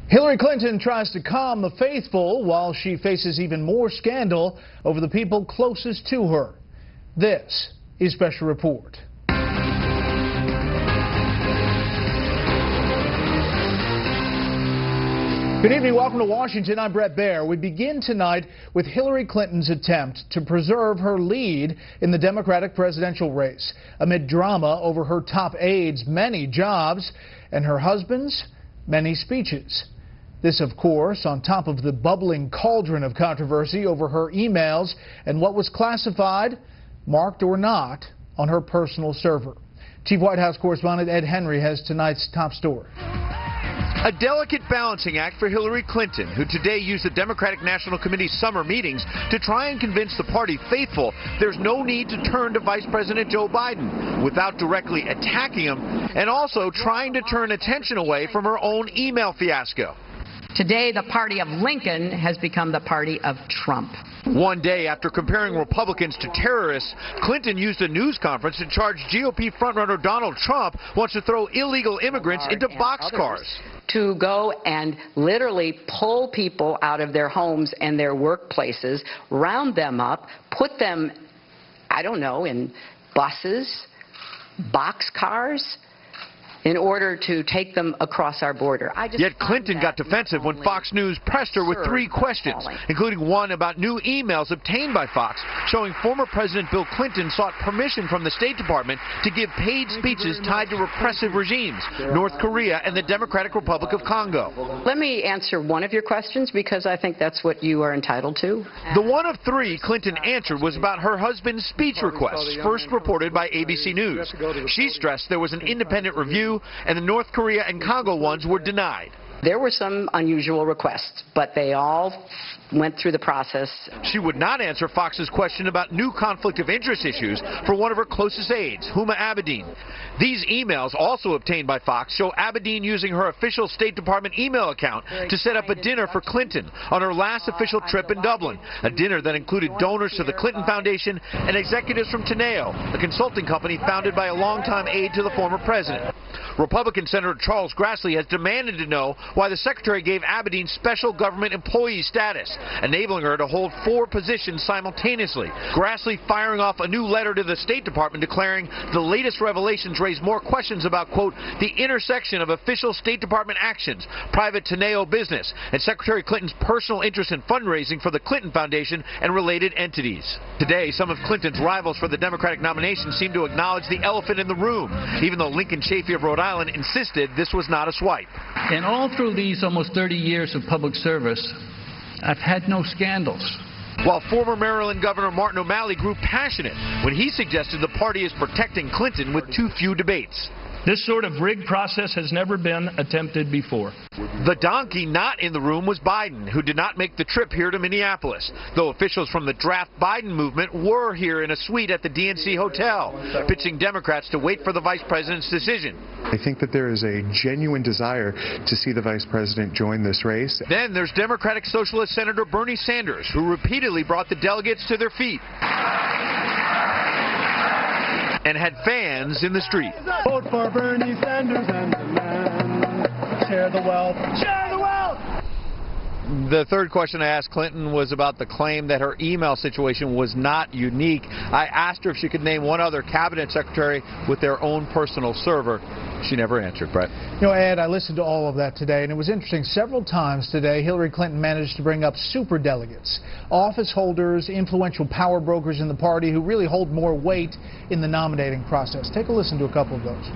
Hillary Clinton tries to calm the faithful while she faces even more scandal over the people closest to her. This is Special Report. Good evening. Welcome to Washington. I'm Brett Baer. We begin tonight with Hillary Clinton's attempt to preserve her lead in the Democratic presidential race amid drama over her top aide's many jobs and her husband's many speeches. This, of course, on top of the bubbling cauldron of controversy over her emails and what was classified, marked or not, on her personal server. Chief White House correspondent Ed Henry has tonight's top story. A delicate balancing act for Hillary Clinton, who today used the Democratic National Committee's summer meetings to try and convince the party faithful there's no need to turn to Vice President Joe Biden without directly attacking him, and also trying to turn attention away from her own email fiasco. Today, the party of Lincoln has become the party of Trump. One day after comparing Republicans to terrorists, Clinton used a news conference to charge GOP frontrunner Donald Trump wants to throw illegal immigrants into boxcars. To go and literally pull people out of their homes and their workplaces, round them up, put them, I don't know, in buses, boxcars, in order to take them across our border. Yet Clinton got defensive when Fox News pressed her with three questions, including one about new emails obtained by Fox, showing former President Bill Clinton sought permission from the State Department to give paid speeches tied to repressive regimes, North Korea and the Democratic Republic of Congo. Let me answer one of your questions, because I think that's what you are entitled to. The one of three Clinton answered was about her husband's speech requests, first reported by ABC News. She stressed there was an independent review, and the North Korea and Congo ones were denied. There were some unusual requests, but they all went through the process. She would not answer Fox's question about new conflict of interest issues for one of her closest aides, Huma Abedin. These emails, also obtained by Fox, show Abedin using her official State Department email account to set up a dinner for Clinton on her last official trip in Dublin, a dinner that included donors to the Clinton Foundation and executives from Teneo, a consulting company founded by a longtime aide to the former president. Republican Senator Charles Grassley has demanded to know why the secretary gave Abedin special government employee status, enabling her to hold 4 positions simultaneously. Grassley firing off a new letter to the State Department declaring the latest revelations raise more questions about, quote, the intersection of official State Department actions, private Teneo business, and Secretary Clinton's personal interest in fundraising for the Clinton Foundation and related entities. Today, some of Clinton's rivals for the Democratic nomination seem to acknowledge the elephant in the room, even though Lincoln Chafee of Rhode Island insisted this was not a swipe. And all through these almost 30 years of public service, I've had no scandals. While former Maryland Governor Martin O'Malley grew passionate when he suggested the party is protecting Clinton with too few debates. This sort of rigged process has never been attempted before. The donkey not in the room was Biden, who did not make the trip here to Minneapolis, though officials from the draft Biden movement were here in a suite at the DNC Hotel, pitching Democrats to wait for the vice president's decision. I think that there is a genuine desire to see the vice president join this race. Then there's Democratic Socialist Senator Bernie Sanders, who repeatedly brought the delegates to their feet and had fans in the street. Vote for Bernie Sanders and the man. Share the wealth. Share the wealth! The third question I asked Clinton was about the claim that her email situation was not unique. I asked her if she could name one other cabinet secretary with their own personal server. She never answered, Brett. You know, Ed, I listened to all of that today, and it was interesting. Several times today, Hillary Clinton managed to bring up superdelegates, office holders, influential power brokers in the party who really hold more weight in the nominating process. Take a listen to a couple of those.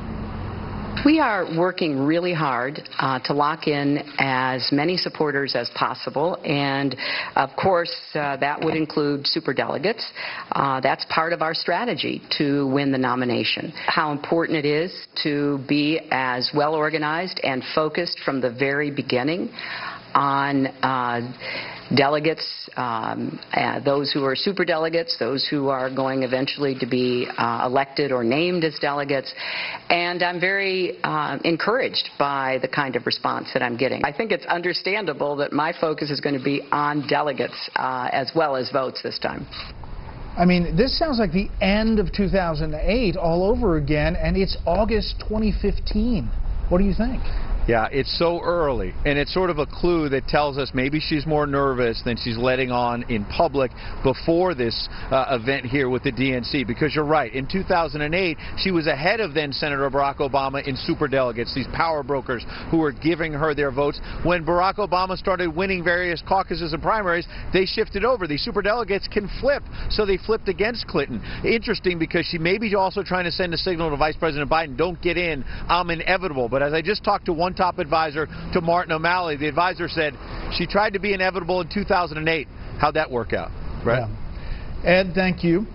We are working really hard to lock in as many supporters as possible, and of course that would include superdelegates. That's part of our strategy to win the nomination. How important it is to be as well organized and focused from the very beginning on delegates, those who are superdelegates, those who are going eventually to be elected or named as delegates. And I'm very encouraged by the kind of response that I'm getting. I think it's understandable that my focus is going to be on delegates as well as votes this time. I mean, this sounds like the end of 2008 all over again, and it's August 2015. What do you think? Yeah, it's so early, and it's sort of a clue that tells us maybe she's more nervous than she's letting on in public before this event here with the DNC, because you're right, in 2008, she was ahead of then Senator Barack Obama in superdelegates, these power brokers who were giving her their votes. When Barack Obama started winning various caucuses and primaries, they shifted over. These superdelegates can flip, so they flipped against Clinton. Interesting, because she may be also trying to send a signal to Vice President Biden, don't get in, I'm inevitable. But as I just talked to one top advisor to Martin O'Malley, the advisor said she tried to be inevitable in 2008. How'd that work out? Right? Yeah. Ed, thank you.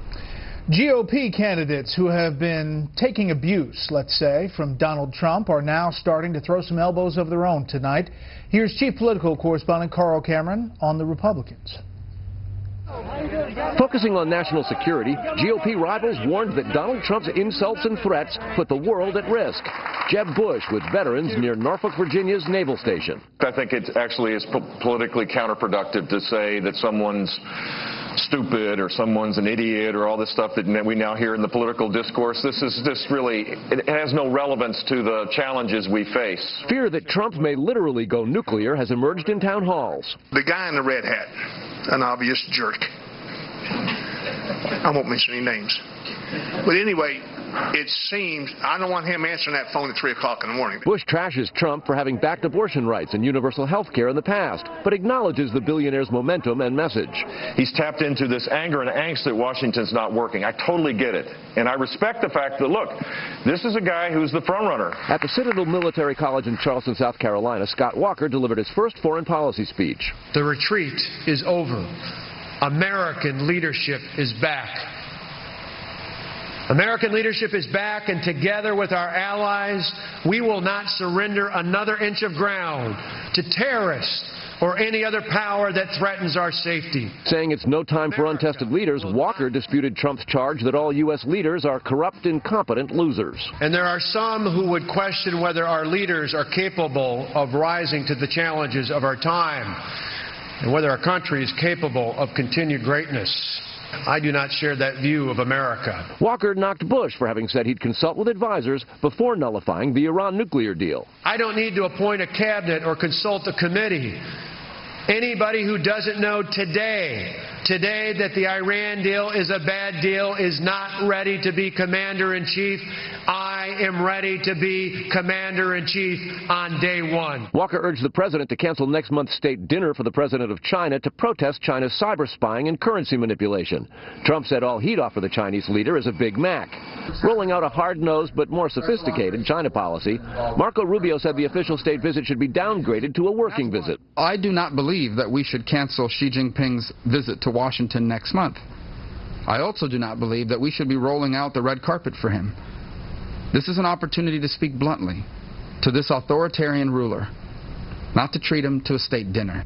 GOP candidates who have been taking abuse, let's say, from Donald Trump are now starting to throw some elbows of their own tonight. Here's Chief Political Correspondent Carl Cameron on the Republicans. Focusing on national security, GOP rivals warned that Donald Trump's insults and threats put the world at risk. Jeb Bush with veterans near Norfolk, Virginia's naval station. I think it actually is politically counterproductive to say that someone's stupid or someone's an idiot or all this stuff that we now hear in the political discourse. This is just really, it has no relevance to the challenges we face. Fear that Trump may literally go nuclear has emerged in town halls. The guy in the red hat, an obvious jerk. I won't mention any names. But anyway, it seems, I don't want him answering that phone at 3 o'clock in the morning. Bush trashes Trump for having backed abortion rights and universal health care in the past, but acknowledges the billionaire's momentum and message. He's tapped into this anger and angst that Washington's not working. I totally get it. And I respect the fact that, look, this is a guy who's the front runner. At the Citadel Military College in Charleston, South Carolina, Scott Walker delivered his first foreign policy speech. The retreat is over. American leadership is back. American leadership is back, and together with our allies, we will not surrender another inch of ground to terrorists or any other power that threatens our safety. Saying it's no time for untested leaders, Walker disputed Trump's charge that all U.S. leaders are corrupt, incompetent losers. And there are some who would question whether our leaders are capable of rising to the challenges of our time and whether our country is capable of continued greatness. I do not share that view of America. Walker knocked Bush for having said he'd consult with advisors before nullifying the Iran nuclear deal. I don't need to appoint a cabinet or consult a committee. Anybody who doesn't know today that the Iran deal is a bad deal is not ready to be commander-in-chief. I am ready to be commander-in-chief on day one. Walker urged the president to cancel next month's state dinner for the president of China to protest China's cyber spying and currency manipulation. Trump said all he'd offer the Chinese leader is a Big Mac. Rolling out a hard-nosed but more sophisticated China policy, Marco Rubio said the official state visit should be downgraded to a working visit. I do not believe that we should cancel Xi Jinping's visit to Washington next month. I also do not believe that we should be rolling out the red carpet for him. This is an opportunity to speak bluntly to this authoritarian ruler, not to treat him to a state dinner.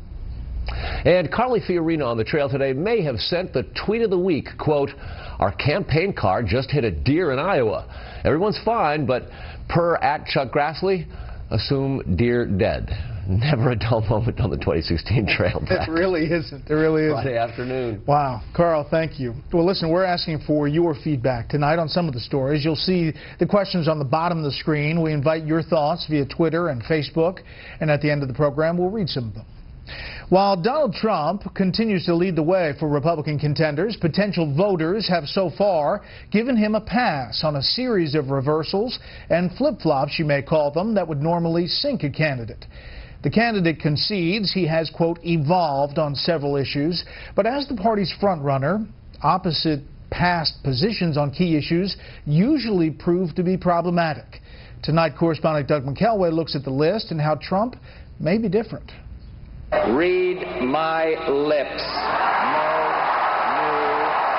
And Carly Fiorina on the trail today may have sent the tweet of the week, quote, "Our campaign car just hit a deer in Iowa. Everyone's fine, but per @Chuck Grassley, assume deer dead." Never a dull moment on the 2016 trail back. It really isn't. It really isn't. Friday afternoon. Wow. Carl, thank you. Well, listen, we're asking for your feedback tonight on some of the stories. You'll see the questions on the bottom of the screen. We invite your thoughts via Twitter and Facebook. And at the end of the program, we'll read some of them. While Donald Trump continues to lead the way for Republican contenders, potential voters have so far given him a pass on a series of reversals and flip-flops, you may call them, that would normally sink a candidate. The candidate concedes he has, quote, evolved on several issues, but as the party's frontrunner, opposite past positions on key issues usually prove to be problematic. Tonight, correspondent Doug McKelway looks at the list and how Trump may be different. Read my lips. No new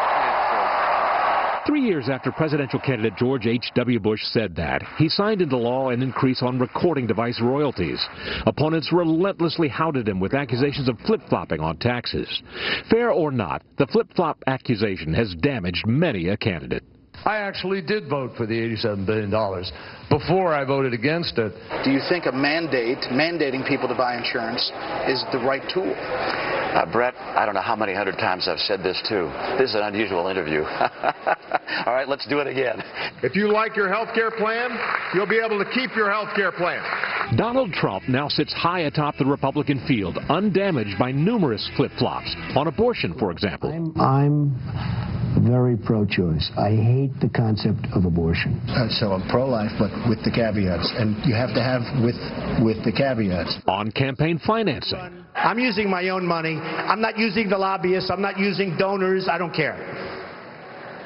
taxes. 3 years after presidential candidate George H.W. Bush said that, he signed into law an increase on recording device royalties. Opponents relentlessly hounded him with accusations of flip-flopping on taxes. Fair or not, the flip-flop accusation has damaged many a candidate. I actually did vote for the $87 billion before I voted against it. Do you think a mandating people to buy insurance, is the right tool? Brett, I don't know how many hundred times I've said this too. This is an unusual interview. All right, let's do it again. If you like your health care plan, you'll be able to keep your health care plan. Donald Trump now sits high atop the Republican field, undamaged by numerous flip-flops on abortion, for example. I'm very pro-choice. I hate the concept of abortion. So I'm pro-life, but with the caveats, and you have to have with the caveats. On campaign financing. I'm using my own money. I'm not using the lobbyists. I'm not using donors. I don't care.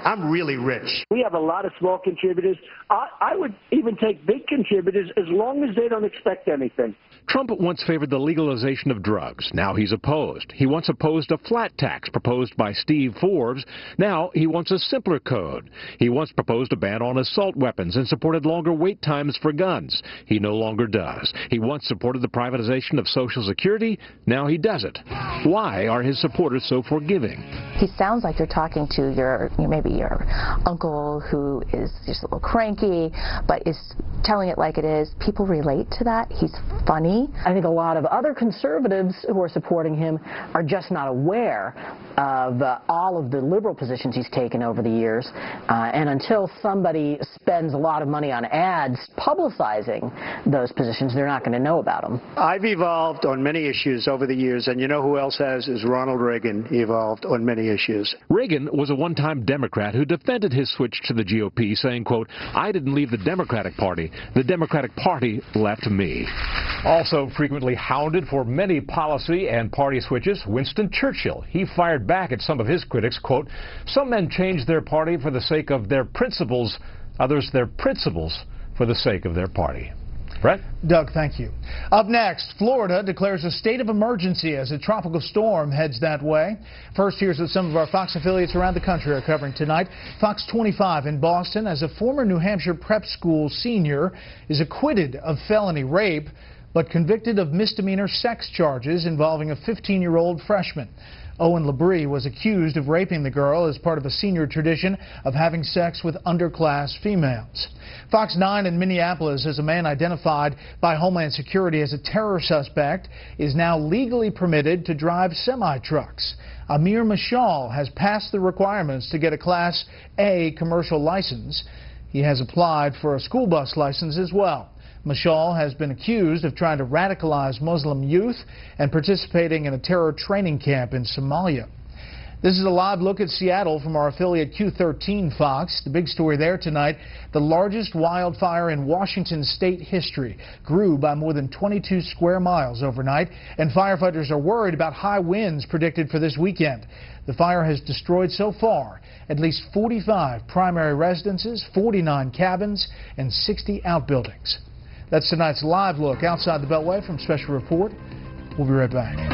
I'm really rich. We have a lot of small contributors. I would even take big contributors as long as they don't expect anything. Trump once favored the legalization of drugs. Now he's opposed. He once opposed a flat tax proposed by Steve Forbes. Now he wants a simpler code. He once proposed a ban on assault weapons and supported longer wait times for guns. He no longer does. He once supported the privatization of Social Security. Now he doesn't. Why are his supporters so forgiving? He sounds like you're talking to maybe your uncle who is just a little cranky, but is telling it like it is. People relate to that. He's funny. I think a lot of other conservatives who are supporting him are just not aware of all of the liberal positions he's taken over the years. And until somebody spends a lot of money on ads publicizing those positions, they're not going to know about them. I've evolved on many issues over the years, and you know who else has is Ronald Reagan evolved on many issues. Reagan was a one-time Democrat who defended his switch to the GOP, saying, quote, "I didn't leave the Democratic Party. The Democratic Party left me." Also frequently hounded for many policy and party switches, Winston Churchill. He fired back at some of his critics, quote, "Some men change their party for the sake of their principles, others their principles for the sake of their party." Brett? Doug, thank you. Up next, Florida declares a state of emergency as a tropical storm heads that way. First, here's what some of our Fox affiliates around the country are covering tonight. Fox 25 in Boston, as a former New Hampshire prep school senior is acquitted of felony rape, but convicted of misdemeanor sex charges involving a 15-year-old freshman. Owen Labrie was accused of raping the girl as part of a senior tradition of having sex with underclass females. Fox 9 in Minneapolis, as a man identified by Homeland Security as a terror suspect is now legally permitted to drive semi-trucks. Amir Mashal has passed the requirements to get a Class A commercial license. He has applied for a school bus license as well. Mashal has been accused of trying to radicalize Muslim youth and participating in a terror training camp in Somalia. This is a live look at Seattle from our affiliate Q13 Fox. The big story there tonight, the largest wildfire in Washington state history grew by more than 22 square miles overnight, and firefighters are worried about high winds predicted for this weekend. The fire has destroyed so far at least 45 primary residences, 49 cabins, and 60 outbuildings. That's tonight's live look outside the Beltway from Special Report. We'll be right back.